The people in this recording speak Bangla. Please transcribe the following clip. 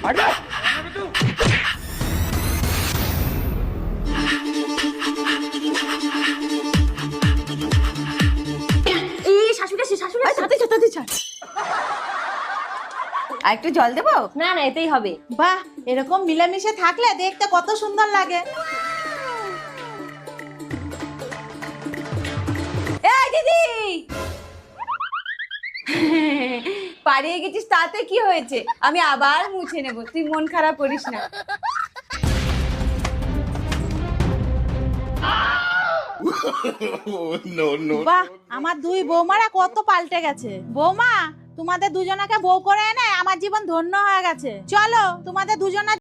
এই শাশুড়ি শাশুড়ি আর একটু জল দেবো? না না এতেই হবে। বাহ, এরকম মিলেমিশে থাকলে দেখতে কত সুন্দর লাগে। এই দিদি, পালিয়ে গেছিস তাতে কি হয়েছে? আমি আবার মুছে নেব, তুই মন খারাপ করিস না। বাহ, আমার দুই বৌমারা কত পাল্টে গেছে। বৌমা, তোমাদের দুজনাকে বউ করে এনে আমার জীবন ধন্য হয়ে গেছে। চলো তোমাদের দুজনা